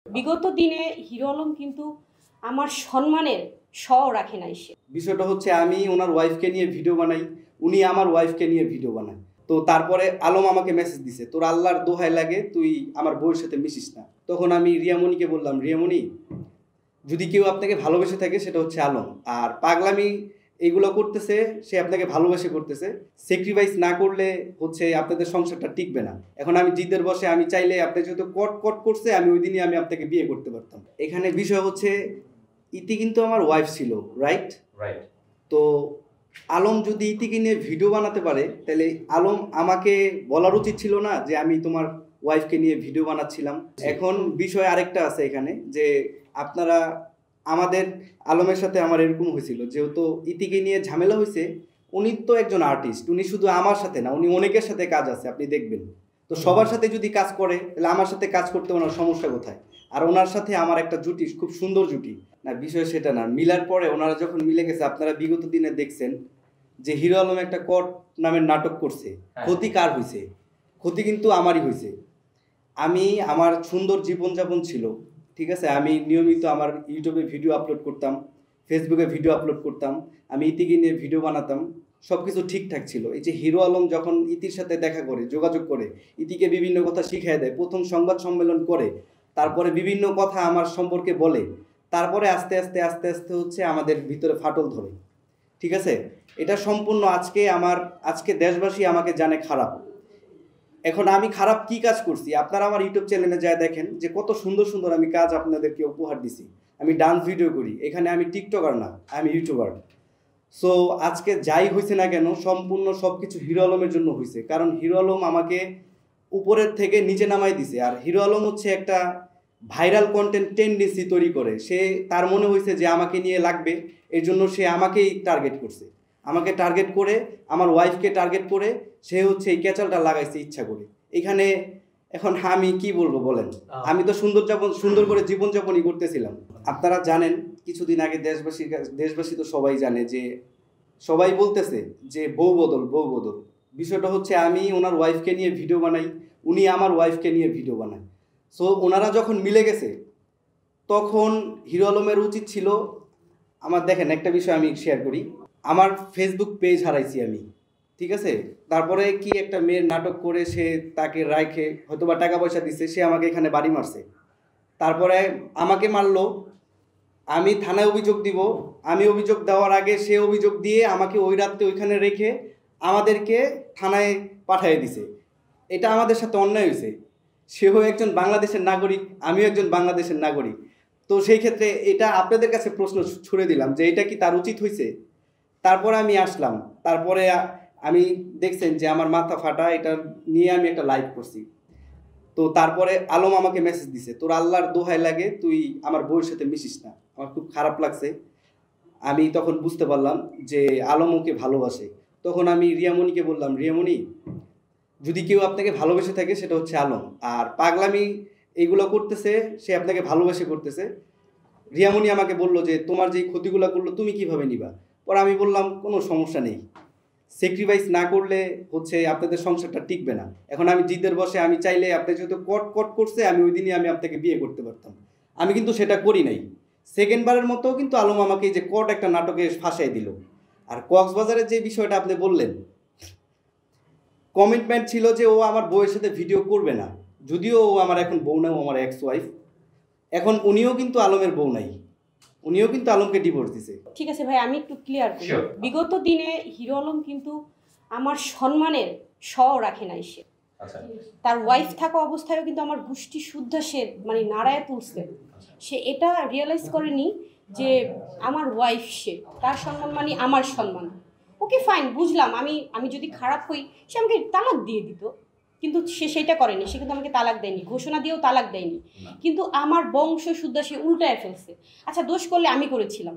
বিগত দিনে হিরো আলম কিন্তু আমার সম্মানের শ রাখে নাই সে। বিষয়টা হচ্ছে আমি ওনার ওয়াইফকে নিয়ে ভিডিও বানাই, উনি আমার ওয়াইফকে নিয়ে ভিডিও বানায়। তো তারপরে আলম আমাকে মেসেজ দিছে, তোর আল্লাহর দোহাই লাগে তুই আমার বউয়ের সাথে মিশিস না। তখন আমি রিয়ামণিকে বললাম, রিয়ামণি, যদি কেউ আপনাকে ভালোবেসে থাকে সেটা হচ্ছে আলম। আর পাগলামি এইগুলো করতেছে সে আপনাকে ভালোবেসে করতেছে, স্যাক্রিফাইস না করলে হচ্ছে আপনাদের সংসারটা টিকবে না। এখন আমি জিদের বসে আমি চাইলে আপনি যেহেতু কট কট করছে আমি ওই দিনই আমি আপনাকে বিয়ে করতে পারতাম। এখানে বিষয় হচ্ছে ইতি কিন্তু আমার ওয়াইফ ছিল, রাইট? তো আলম যদি ইতিকে নিয়ে ভিডিও বানাতে পারে তাহলে আলম আমাকে বলার উচিত ছিল না যে আমি তোমার ওয়াইফকে নিয়ে ভিডিও বানাচ্ছিলাম। এখন বিষয় আরেকটা আছে এখানে, যে আপনারা আমাদের আলমের সাথে আমার এরকম হয়েছিল, যেহেতু ইতিকে নিয়ে ঝামেলা হয়েছে, উনি তো একজন আর্টিস্ট, উনি শুধু আমার সাথে না, উনি অনেকের সাথে কাজ আছে, আপনি দেখবেন। তো সবার সাথে যদি কাজ করে তাহলে আমার সাথে কাজ করতে ওনার সমস্যা কোথায়? আর ওনার সাথে আমার একটা জুটি, খুব সুন্দর জুটি। না, বিষয় সেটা না, মিলার পরে ওনারা যখন মিলে গেছে, আপনারা বিগত দিনে দেখছেন যে হিরো আলম একটা কট নামের নাটক করছে। ক্ষতি কার হয়েছে? ক্ষতি কিন্তু আমারই হয়েছে। আমি আমার সুন্দর জীবনযাপন ছিল, ঠিক আছে, আমি নিয়মিত আমার ইউটিউবে ভিডিও আপলোড করতাম, ফেসবুকে ভিডিও আপলোড করতাম, আমি ইতিকে নিয়ে ভিডিও বানাতাম, সব কিছু ঠিকঠাক ছিল। এই যে হিরো আলম যখন ইতির সাথে দেখা করে, যোগাযোগ করে, ইতিকে বিভিন্ন কথা শিখিয়ে দেয়, প্রথম সংবাদ সম্মেলন করে, তারপরে বিভিন্ন কথা আমার সম্পর্কে বলে, তারপরে আস্তে আস্তে আস্তে আস্তে হচ্ছে আমাদের ভিতরে ফাটল ধরে, ঠিক আছে। এটা সম্পূর্ণ আজকে দেশবাসী আমাকে জানে খারাপ। এখন আমি খারাপ কি কাজ করছি আপনারা আমার ইউটিউব চ্যানেলে যায় দেখেন যে কত সুন্দর সুন্দর আমি কাজ আপনাদেরকে উপহার দিছি। আমি ডান্স ভিডিও করি, এখানে আমি টিকটকার না, আমি ইউটিউবার। সো আজকে যাই হয়েছে না কেন, সম্পূর্ণ সব কিছু হিরো আলমের জন্য হয়েছে, কারণ হিরো আলম আমাকে উপরের থেকে নিচে নামাই দিছে। আর হিরো আলম হচ্ছে একটা ভাইরাল কন্টেন্ট টেন্ডেন্সি তৈরি করে, সে তার মনে হয়েছে যে আমাকে নিয়ে লাগবে, এর জন্য সে আমাকেই টার্গেট করছে, আমাকে টার্গেট করে, আমার ওয়াইফকে টার্গেট করে সে হচ্ছে এই ক্যাচালটা লাগাইছে ইচ্ছা করে এখানে। এখন আমি কি বলবো বলেন? আমি তো সুন্দর করে জীবনযাপনই করতেছিলাম। আপনারা জানেন কিছুদিন আগে দেশবাসী তো সবাই জানে যে সবাই বলতেছে যে বউ বদল বউ বদল। বিষয়টা হচ্ছে আমি ওনার ওয়াইফকে নিয়ে ভিডিও বানাই, উনি আমার ওয়াইফকে নিয়ে ভিডিও বানায়। সো ওনারা যখন মিলে গেছে তখন হিরো আলমের উচিত ছিল, আমার দেখেন একটা বিষয় আমি শেয়ার করি, আমার ফেসবুক পেজ হারাইছি আমি, ঠিক আছে। তারপরে কি একটা মেয়ের নাটক করে সে তাকে রাখে হয়তো বা টাকা পয়সা দিচ্ছে, সে আমাকে এখানে বাড়ি মারছে, তারপরে আমাকে মারলো, আমি থানায় অভিযোগ দিব, আমি অভিযোগ দেওয়ার আগে সে অভিযোগ দিয়ে আমাকে ওই রাত্রে ওইখানে রেখে আমাদেরকে থানায় পাঠিয়ে দিছে। এটা আমাদের সাথে অন্যায় হয়েছে। সেও একজন বাংলাদেশের নাগরিক, আমিও একজন বাংলাদেশের নাগরিক। তো সেই ক্ষেত্রে এটা আপনাদের কাছে প্রশ্ন ছুড়ে দিলাম যে এটা কি তার উচিত হয়েছে? তারপরে আমি আসলাম, তারপরে আমি দেখছেন যে আমার মাথা ফাটা, এটা নিয়ে আমি একটা লাইভ করছি। তো তারপরে আলম আমাকে মেসেজ দিছে, তোর আল্লাহর দোহাই লাগে তুই আমার বউয়ের সাথে মিশিস না। আমার খুব খারাপ লাগছে। আমি তখন বুঝতে পারলাম যে আলম ওকে ভালোবাসে। তখন আমি রিয়ামণিকে বললাম, রিয়ামণি, যদি কেউ আপনাকে ভালোবেসে থাকে সেটা হচ্ছে আলম। আর পাগলামি এইগুলো করতেছে সে আপনাকে ভালোবেসে করতেছে। রিয়ামণি আমাকে বলল যে তোমার যেই ক্ষতিগুলো করলো তুমি কিভাবে নিবা? পরে আমি বললাম কোনো সমস্যা নেই, স্যাক্রিফাইস না করলে হচ্ছে আপনাদের সংসারটা টিকবে না। এখন আমি জিদের বসে আমি চাইলে আপনি যেহেতু কট কট করছে আমি ওই দিনই আমি আপনাকে বিয়ে করতে পারতাম, আমি কিন্তু সেটা করি নাই। সেকেন্ডবারের মতো কিন্তু আলম আমাকে এই যে কট একটা নাটকে ফাঁসাই দিল। আর কক্সবাজারের যে বিষয়টা আপনি বললেন, কমিটমেন্ট ছিল যে ও আমার বউয়ের সাথে ভিডিও করবে না, যদিও ও আমার এখন বউ না, ও আমার এক্স ওয়াইফ। এখন উনিও কিন্তু আলমের বউ নাই, উনিও কিন্তু আলমকে ডিভোর্স দিছে। ঠিক আছে ভাই, আমি একটু ক্লিয়ার করি। বিগত দিনে হিরো আলম কিন্তু আমার সম্মানের শ রাখে নাই সে। তার ওয়াইফ থাকা অবস্থায়ও কিন্তু আমার গোষ্ঠী শুদ্ধ সে মানে নাড়ায় তুলছে। সে এটা রিয়েলাইজ করেনি যে আমার ওয়াইফ, সে তার সম্মান মানে আমার সম্মান। ওকে ফাইন, বুঝলাম, আমি যদি খারাপ হই সে আমাকে তালাক দিয়ে দিত, কিন্তু সে সেটা করেনি। সে কিন্তু আমাকে তালাক দেয়নি, ঘোষণা দিয়েও তালাক দেয়নি, কিন্তু আমার বংশ শুদ্ধ সে উল্টায় ফেলছে। আচ্ছা, দোষ করলে আমি করেছিলাম,